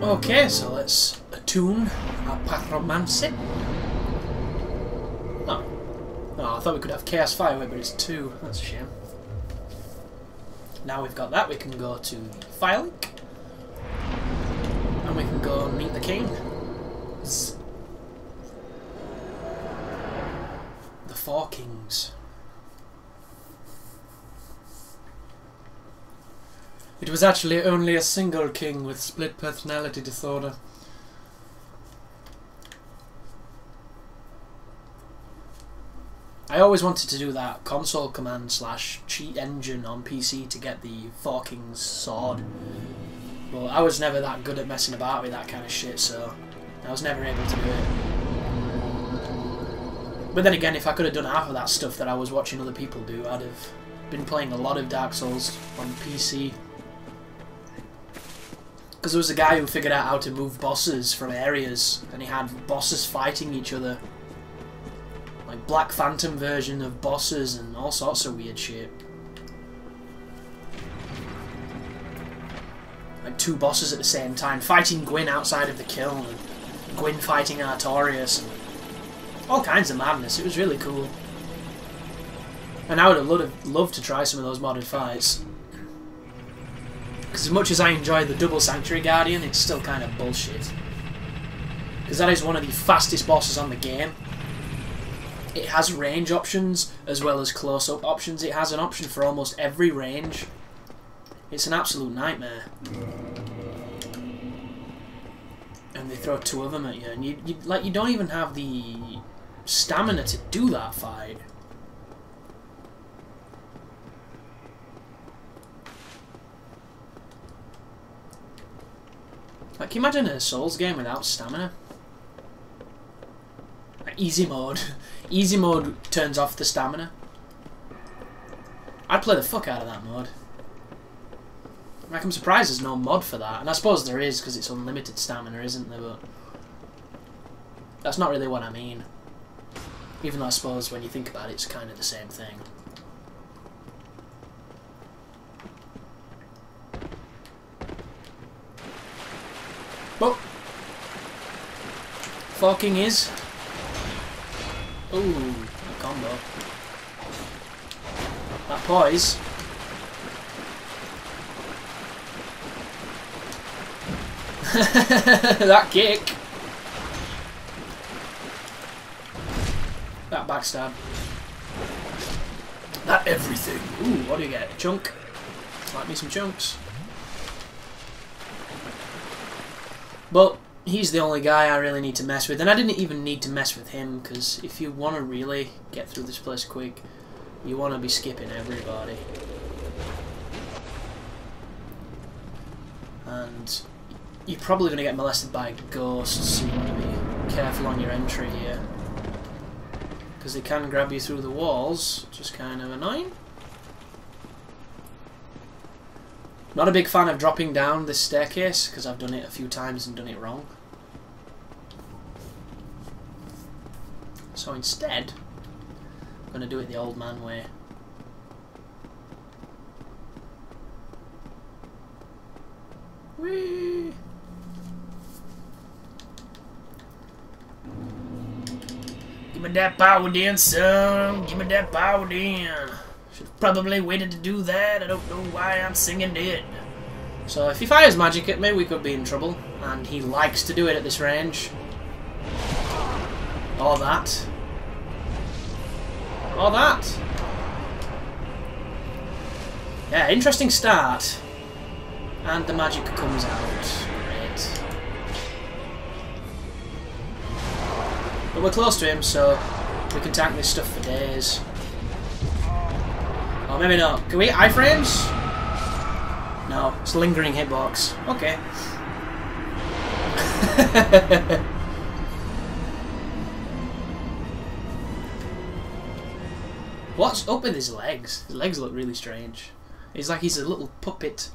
Okay, so let's attune our pyromancy. Oh. Oh, I thought we could have Chaos Fireway, but it's 2. That's a shame. Now we've got that, we can go to Firelink. And we can go and meet the king. The 4 kings. It was actually only a single king with split personality disorder. I always wanted to do that console command / cheat engine on PC to get the 4 kings sword. But I was never that good at messing about with that kind of shit, so I was never able to do it. But then again, if I could have done half of that stuff that I was watching other people do, I'd have been playing a lot of Dark Souls on PC. Because there was a guy who figured out how to move bosses from areas, and he had bosses fighting each other. Like Black Phantom version of bosses and all sorts of weird shit. Like 2 bosses at the same time, fighting Gwyn outside of the kiln, and Gwyn fighting Artorias, and all kinds of madness. It was really cool. And I would have loved to try some of those modded fights. Because as much as I enjoy the double Sanctuary Guardian, it's still kind of bullshit. Because that is one of the fastest bosses on the game. It has range options as well as close-up options. It has an option for almost every range. It's an absolute nightmare. And they throw 2 of them at you, and you don't even have the stamina to do that fight. Like, can you imagine a Souls game without stamina? Like, easy mode. Easy mode turns off the stamina. I'd play the fuck out of that mode. Like, I'm surprised there's no mod for that. And I suppose there is, because it's unlimited stamina, isn't there? But that's not really what I mean. Even though I suppose when you think about it, it's kind of the same thing. Oh! Forking is... Ooh, a combo. That poise. That kick. That backstab. That everything. Ooh, what do you get? Chunk. Like me some chunks. But he's the only guy I really need to mess with, and I didn't even need to mess with him, because if you want to really get through this place quick, you want to be skipping everybody. And you're probably going to get molested by ghosts, so you want to be careful on your entry here. Because they can grab you through the walls, which is kind of annoying. Not a big fan of dropping down this staircase, because I've done it a few times and done it wrong. So instead, I'm going to do it the old man way. Whee! Give me that power then, son! Give me that power then! Should've probably waited to do that. I don't know why I'm singing it. So if he fires magic at me, we could be in trouble. And he likes to do it at this range. Or that. Or that. Yeah, interesting start. And the magic comes out. Great. But we're close to him, so we can tank this stuff for days. Oh, maybe not. Can we hit iframes? No, it's lingering hitbox. Okay. What's up with his legs? His legs look really strange. He's like he's a little puppet.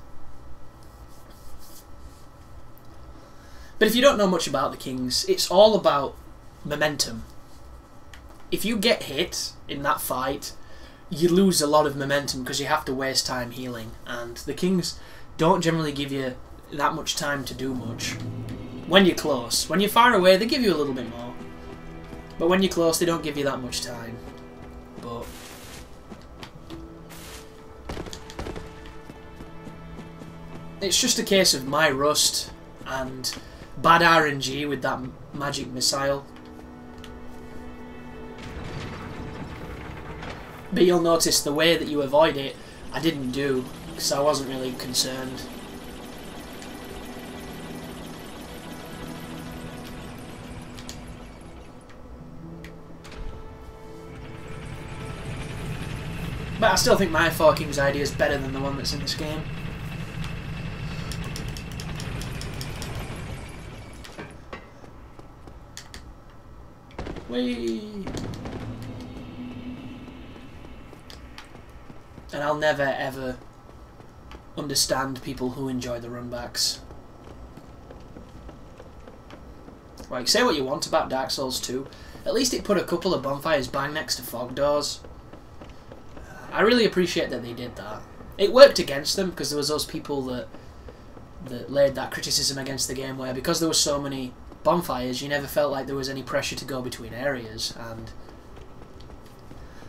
But if you don't know much about the Kings, it's all about momentum. If you get hit in that fight, you lose a lot of momentum because you have to waste time healing, and the Kings don't generally give you that much time to do much. When you're close. When you're far away, they give you a little bit more. But when you're close, they don't give you that much time. But it's just a case of my rust and bad RNG with that magic missile. But you'll notice the way that you avoid it, I didn't do, because I wasn't really concerned. But I still think my Four Kings idea is better than the one that's in this game. Whee! And I'll never ever understand people who enjoy the runbacks. Like, say what you want about Dark Souls 2, at least it put a couple of bonfires bang next to fog doors. I really appreciate that they did that. It worked against them because there was those people that laid that criticism against the game where because there were so many bonfires you never felt like there was any pressure to go between areas. And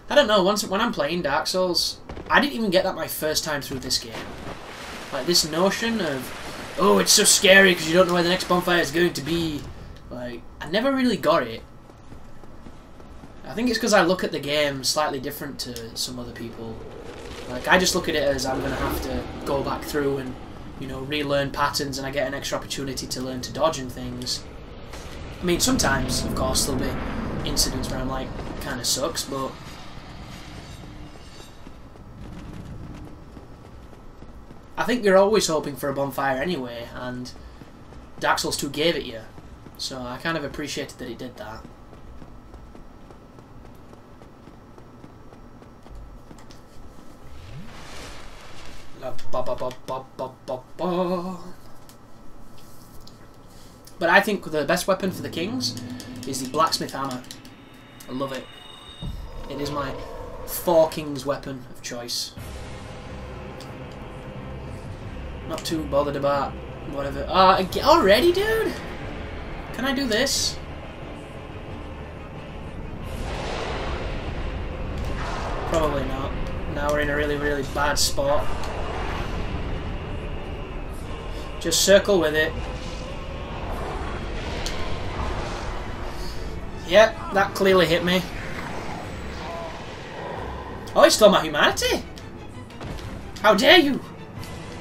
I don't know, when I'm playing Dark Souls, I didn't even get that my first time through this game. Like this notion of, oh, it's so scary because you don't know where the next bonfire is going to be. Like, I never really got it. I think it's because I look at the game slightly different to some other people. Like, I just look at it as I'm going to have to go back through and, you know, relearn patterns, and I get an extra opportunity to learn to dodge and things. I mean, sometimes, of course, there'll be incidents where I'm like, kind of sucks, but I think you're always hoping for a bonfire anyway, and Dark Souls 2 gave it you. So I kind of appreciated that it did that. But I think the best weapon for the kings is the blacksmith hammer. I love it. It is my Four Kings weapon of choice. Not too bothered about whatever. Already, dude? Can I do this? Probably not. Now we're in a really, really bad spot. Just circle with it. Yep, that clearly hit me. Oh, he stole my humanity? How dare you?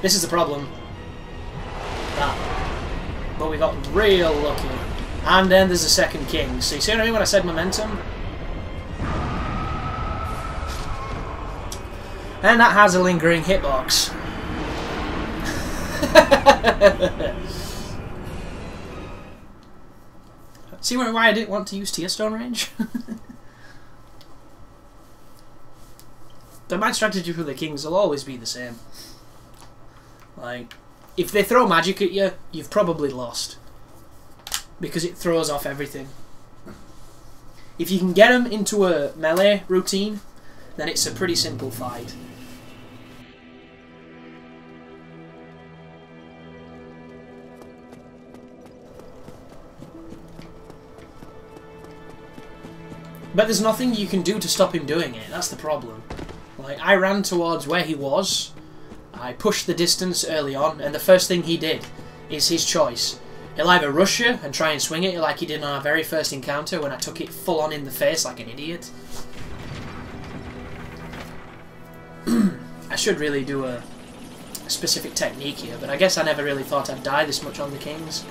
This is the problem. That. But we got real lucky. And then there's a second king. So you see what I mean when I said momentum? And that has a lingering hitbox. See why I didn't want to use Tear Stone range? The my strategy for the kings will always be the same. Like, if they throw magic at you, you've probably lost. Because it throws off everything. If you can get them into a melee routine, then it's a pretty simple fight. But there's nothing you can do to stop him doing it, that's the problem. Like, I ran towards where he was, I pushed the distance early on, and the first thing he did is his choice. He'll either rush you and try and swing it like he did on our very first encounter when I took it full on in the face like an idiot. I should really do a specific technique here, but I guess I never really thought I'd die this much on the kings.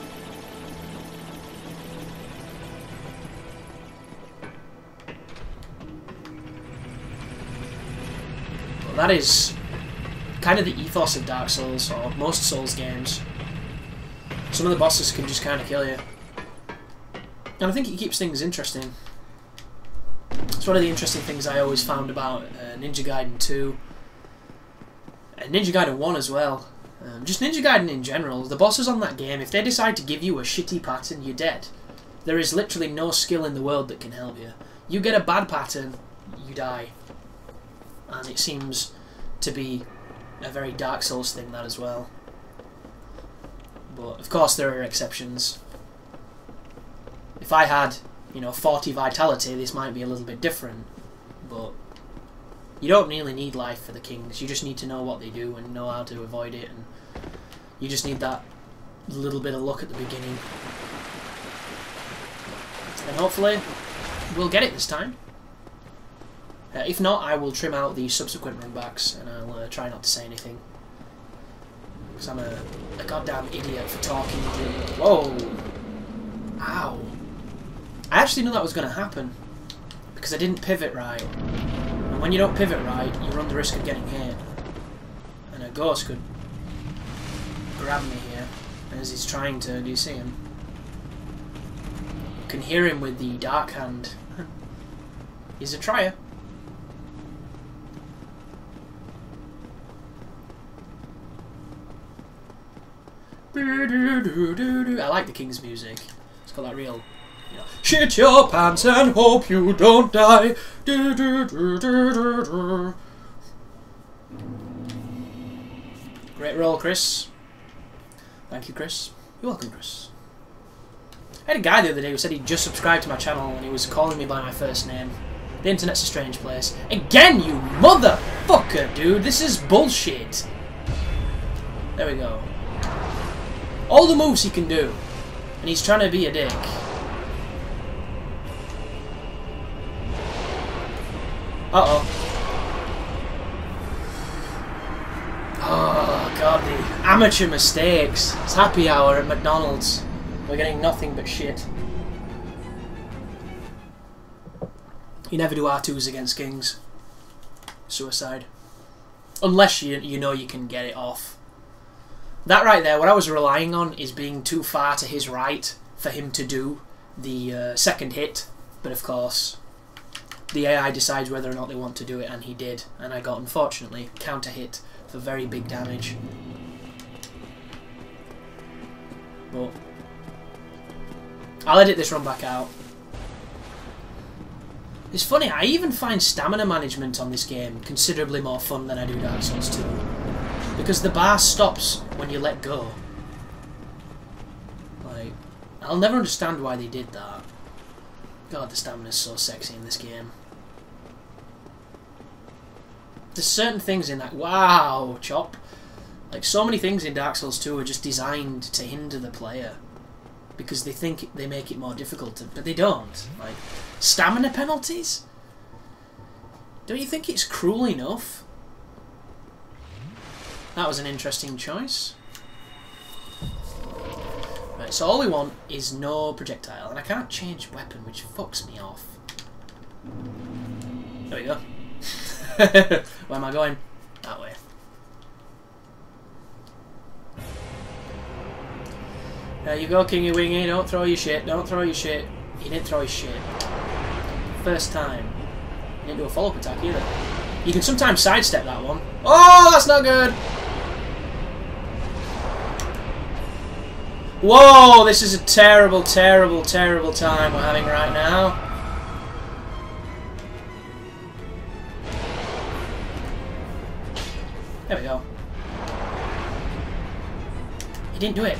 Well, that is kind of the ethos of Dark Souls, or most Souls games. Some of the bosses can just kind of kill you. And I think it keeps things interesting. It's one of the interesting things I always found about Ninja Gaiden 2. And Ninja Gaiden 1 as well. Just Ninja Gaiden in general. The bosses on that game, if they decide to give you a shitty pattern, you're dead. There is literally no skill in the world that can help you. You get a bad pattern, you die. And it seems to be a very Dark Souls thing, that as well. But, of course, there are exceptions. If I had, you know, 40 vitality, this might be a little bit different. But you don't really need life for the kings. You just need to know what they do and know how to avoid it. And you just need that little bit of luck at the beginning. And hopefully, we'll get it this time. If not, I will trim out the subsequent runbacks and I'll try not to say anything. Because I'm a goddamn idiot for talking. Whoa! Ow! I actually knew that was going to happen. Because I didn't pivot right. And when you don't pivot right, you run the risk of getting hit. And a ghost could grab me here as he's trying to. Do you see him? You can hear him with the dark hand. He's a trier. I like the King's music. It's got that real, you know, shit your pants and hope you don't die. Great roll, Chris. Thank you, Chris. You're welcome, Chris. I had a guy the other day who said he'd just subscribed to my channel and he was calling me by my first name. The internet's a strange place. Again, you motherfucker, dude! This is bullshit! There we go. All the moves he can do. And he's trying to be a dick. Uh-oh. Oh, God, the amateur mistakes. It's happy hour at McDonald's. We're getting nothing but shit. You never do R2s against kings. Suicide. Unless you know you can get it off. That right there, what I was relying on is being too far to his right for him to do the second hit. But of course, the AI decides whether or not they want to do it, and he did. And I got, unfortunately, counter hit for very big damage. But I'll edit this run back out. It's funny, I even find stamina management on this game considerably more fun than I do Dark Souls 2. Because the bar stops when you let go. Like, I'll never understand why they did that. God, the stamina's so sexy in this game. There's certain things in that... Wow, chop. Like, so many things in Dark Souls 2 are just designed to hinder the player. Because they think they make it more difficult, but they don't. Like, stamina penalties? Don't you think it's cruel enough? That was an interesting choice. Right, so all we want is no projectile. And I can't change weapon, which fucks me off. There we go. Where am I going? That way. There you go, Kingy Wingy. Don't throw your shit. Don't throw your shit. He didn't throw his shit. First time. He didn't do a follow-up attack either. You can sometimes sidestep that one. Oh, that's not good! Whoa, this is a terrible, terrible, terrible time we're having right now. There we go. He didn't do it.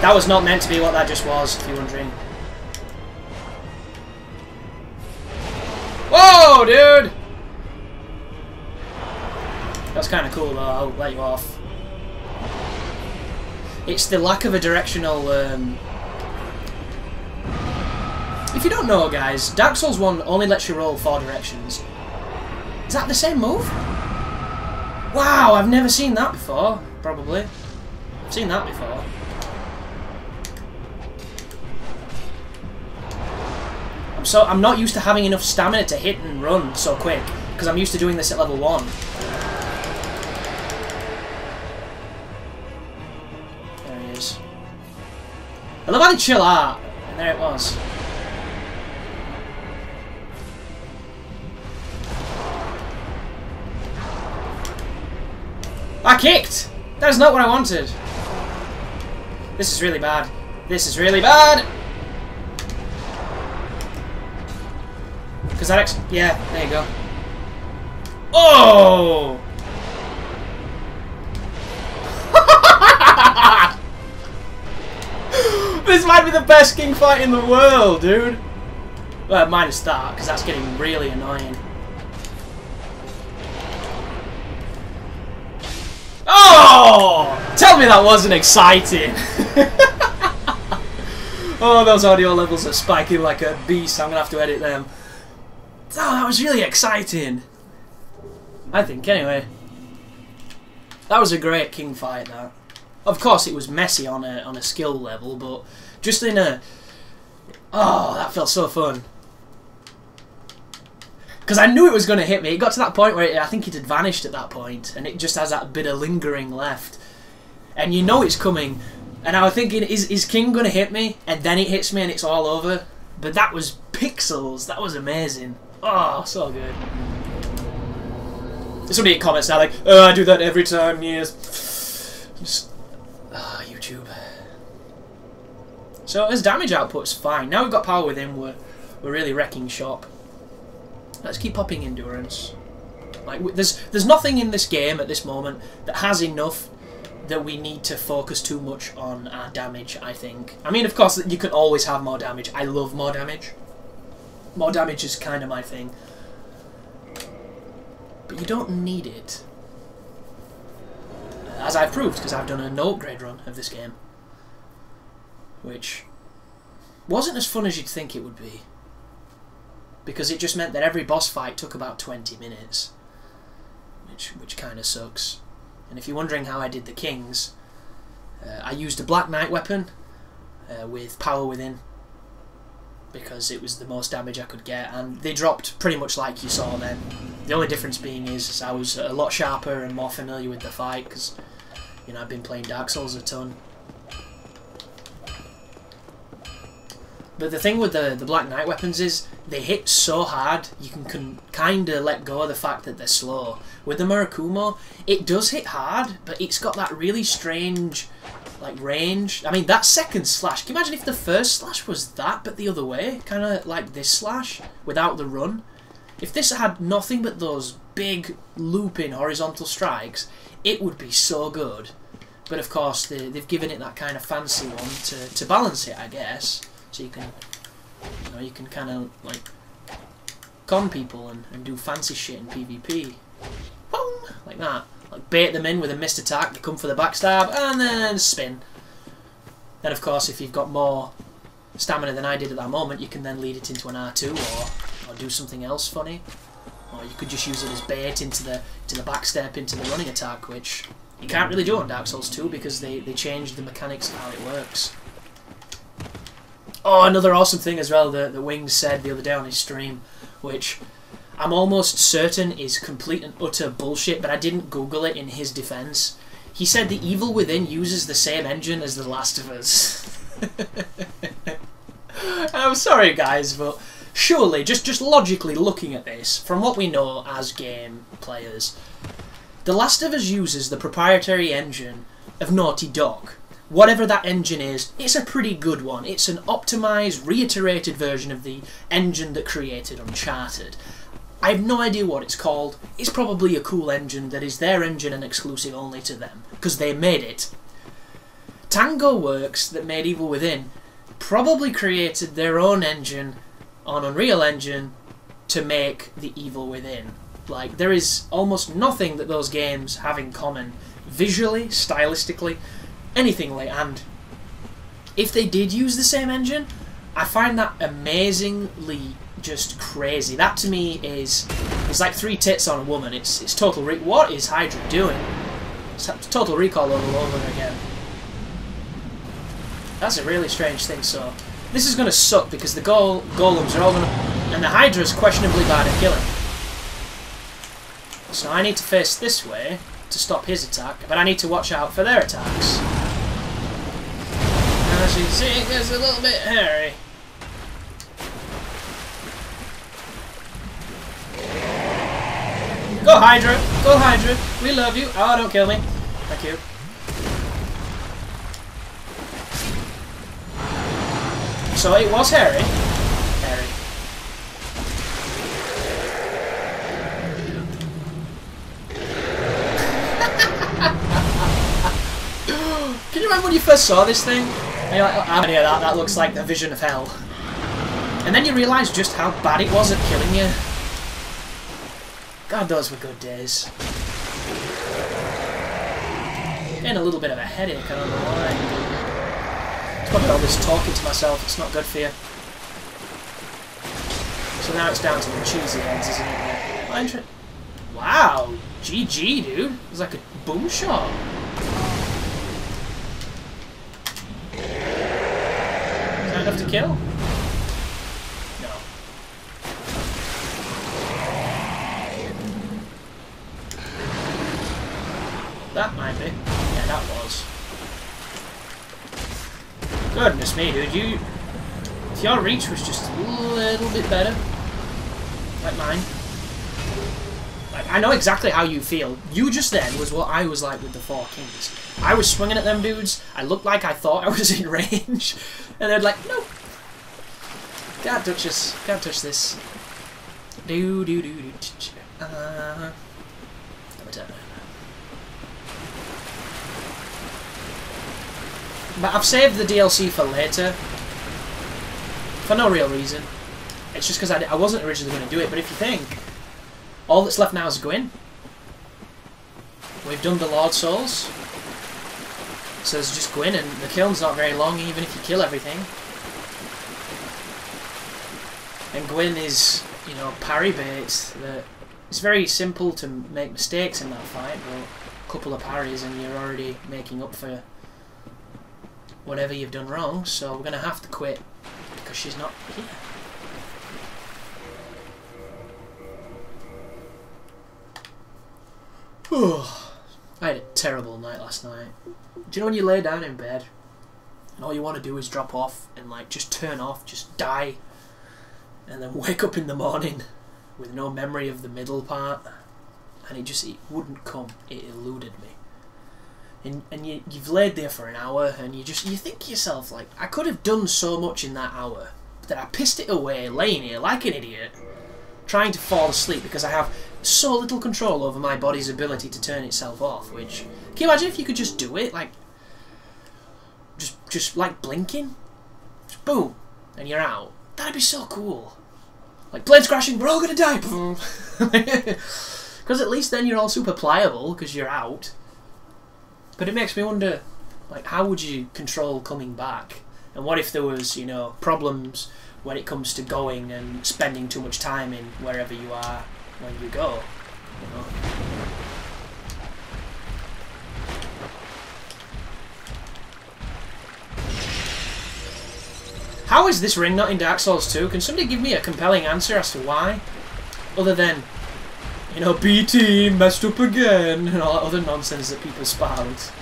That was not meant to be what that just was, if you're wondering. Whoa, dude! That's kind of cool, though. I'll let you off. It's the lack of a directional... If you don't know, guys, Dark Souls 1 only lets you roll 4 directions. Is that the same move? Wow, I've never seen that before. Probably. I've seen that before. I'm not used to having enough stamina to hit and run so quick, because I'm used to doing this at level 1. There he is. I love how they chill out, and there it was. I kicked! That is not what I wanted. This is really bad. This is really bad! Because that yeah, there you go. Oh! This might be the best king fight in the world, dude. Well, minus that, because that's getting really annoying. Oh! Tell me that wasn't exciting. Oh, those audio levels are spiking like a beast. I'm going to have to edit them. Oh, that was really exciting. I think, anyway. That was a great king fight, that. Of course, it was messy on a skill level, but just in a... Oh, that felt so fun. Because I knew it was going to hit me. It got to that point where I think it had vanished at that point, and it just has that bit of lingering left. And you know it's coming. And I was thinking, is King going to hit me? And then it hits me and it's all over. But that was pixels. That was amazing. Oh, so good. Somebody in comments now like, oh, I do that every time, yes. Just... YouTube. So his damage output's fine. Now we've got power within, we're really wrecking shop. Let's keep popping endurance. Like there's nothing in this game at this moment that has enough that we need to focus too much on our damage, I think. I mean, of course, you can always have more damage. I love more damage. More damage is kind of my thing. But you don't need it. As I've proved, because I've done a no upgrade run of this game. Which wasn't as fun as you'd think it would be. Because it just meant that every boss fight took about 20 minutes. Which kind of sucks. And if you're wondering how I did the kings, I used a Black Knight weapon with power within. Because it was the most damage I could get. And they dropped pretty much like you saw then. The only difference being is I was a lot sharper and more familiar with the fight. Because, you know, I've been playing Dark Souls a ton. But the thing with the Black Knight weapons is they hit so hard you can kind of let go of the fact that they're slow. With the Murakumo, it does hit hard, but it's got that really strange like range. I mean, that second slash, can you imagine if the first slash was that but the other way? Kind of like this slash without the run. If this had nothing but those big looping horizontal strikes, it would be so good. But of course they've given it that kind of fancy one to balance it, I guess. So you can, you know, you can kind of like con people and do fancy shit in PvP. Boom! Like that. Like bait them in with a missed attack, they come for the backstab, and then spin. Then of course if you've got more stamina than I did at that moment, you can then lead it into an R2 or do something else funny. Or you could just use it as bait into the backstep, into the running attack, which you can't really do on Dark Souls 2 because they changed the mechanics of how it works. Oh, another awesome thing as well that Wings said the other day on his stream, which I'm almost certain is complete and utter bullshit, but I didn't Google it in his defense. He said the Evil Within uses the same engine as The Last of Us. I'm sorry guys, but surely, just logically looking at this, from what we know as game players, The Last of Us uses the proprietary engine of Naughty Dog. Whatever that engine is, it's a pretty good one. It's an optimised, reiterated version of the engine that created Uncharted. I have no idea what it's called. It's probably a cool engine that is their engine and exclusive only to them, because they made it. Tango Works, that made Evil Within, probably created their own engine on Unreal Engine to make the Evil Within. Like, there is almost nothing that those games have in common, visually, stylistically, anything like. And if they did use the same engine, I find that amazingly just crazy. That to me is like three tits on a woman. It's total what is Hydra doing? It's Total Recall all over again. That's a really strange thing. So this is going to suck because the golems are all going to, and the Hydra's questionably bad at killing. So I need to face this way to stop his attack, but I need to watch out for their attacks. As you can see, it gets a little bit hairy. Go Hydra! Go Hydra! We love you! Oh, don't kill me. Thank you. So it was hairy. Hairy. you remember when you first saw this thing? And you're like, oh, yeah, that looks like the vision of hell. And then you realise just how bad it was at killing you. God, those were good days. Getting a little bit of a headache, I don't know why. It's probably all this talking to myself, it's not good for you. So now it's down to the cheesy heads, isn't it? Wow, GG, dude. It was like a boom shot. Is that enough to kill? No. That might be. Yeah, that was. Goodness me, dude. If your reach was just a little bit better, like mine. Like, I know exactly how you feel. You just then was what I was like with the Four Kings. I was swinging at them dudes. I looked like I thought I was in range, and they're like, nope. Can't touch us. Can't touch this. Do. But I've saved the DLC for later. For no real reason. It's just because I wasn't originally going to do it. But if you think, all that's left now is Gwyn. We've done the Lord Souls. So there's just Gwyn, and the kill's not very long, even if you kill everything. And Gwyn is, you know, parry bait. It's very simple to make mistakes in that fight, but a couple of parries and you're already making up for whatever you've done wrong. So we're going to have to quit because she's not here. I had a terrible night last night. Do you know when you lay down in bed and all you want to do is drop off and like just turn off, just die, and then wake up in the morning with no memory of the middle part, and it wouldn't come. It eluded me. And you've laid there for an hour and you think to yourself, like, I could have done so much in that hour, but then I pissed it away laying here like an idiot, trying to fall asleep because I have so little control over my body's ability to turn itself off. Which, can you imagine if you could just do it, like, just like blinking, just boom, and you're out? That'd be so cool. Like, planes crashing, we're all gonna die. Because at least then you're all super pliable because you're out. But it makes me wonder, like, how would you control coming back? And what if there was, you know, problems when it comes to going and spending too much time in wherever you are when you go, you know? How is this ring not in Dark Souls 2? Can somebody give me a compelling answer as to why? Other than, you know, B-Team messed up again and all that other nonsense that people spout.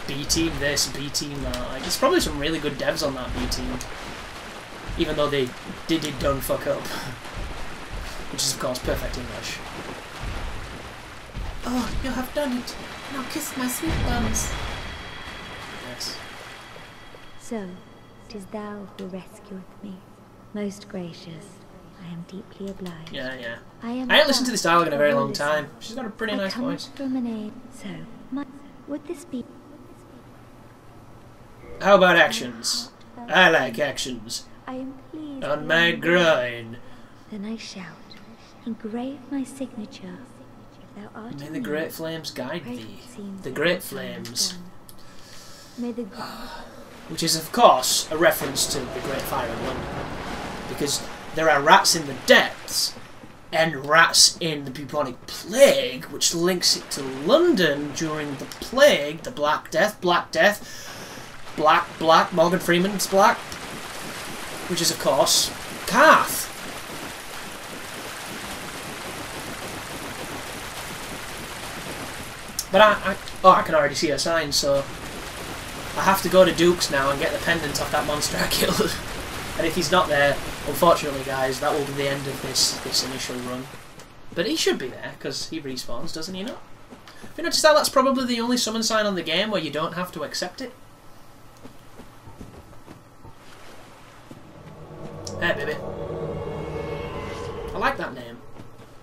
B-Team this, B-Team that. Like, there's probably some really good devs on that B-Team. Even though they don't fuck up. Which is, of course, perfect English. Oh, you have done it. Now kiss my sweet buns. Yes. So, 'tis thou who rescueth me. Most gracious, I am deeply obliged. Yeah. I I ain't listened to this dialogue in a very long time. She's got a pretty nice voice. From an aid. So, would this be... How about actions? I like actions. I am pleased. On my grind. Then I shout, engrave my signature. If thou art May the great flames guide thee. The great flames. May the Which is, of course, a reference to the Great Fire of London. Because there are rats in the depths, and rats in the bubonic plague, which links it to London during the plague, the Black Death, Black, Morgan Freeman's Black, which is, of course, Carth. But I can already see a sign, so I have to go to Duke's now and get the pendant off that monster I killed. And if he's not there, unfortunately, guys, that will be the end of this initial run. But he should be there, because he respawns, doesn't he not? Have you noticed that that's probably the only summon sign on the game where you don't have to accept it? Hey, baby. I like that name.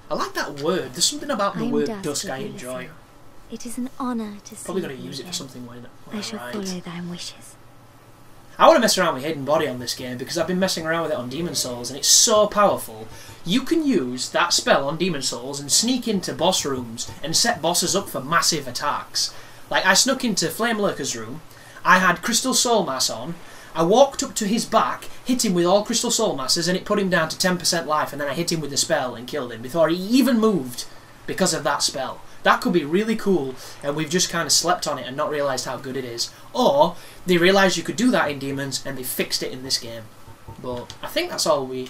I like that word. There's something about the word dusk I enjoy. It is an honour to see Probably going to thee use it for again. something when I shall write. follow thy wishes. I want to mess around with Hidden Body on this game because I've been messing around with it on Demon Souls and it's so powerful. You can use that spell on Demon Souls and sneak into boss rooms and set bosses up for massive attacks. Like, I snuck into Flame Lurker's room, I had Crystal Soul Mass on, I walked up to his back, hit him with all Crystal Soul Masses and it put him down to 10% life, and then I hit him with the spell and killed him before he even moved because of that spell. That could be really cool, and we've just kind of slept on it and not realised how good it is. Or, they realised you could do that in Demons, and they fixed it in this game. But I think that's all we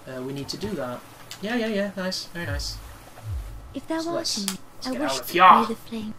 need to do that. Yeah, nice, very nice. If thou So art in me, I get wish out of that here. may the flame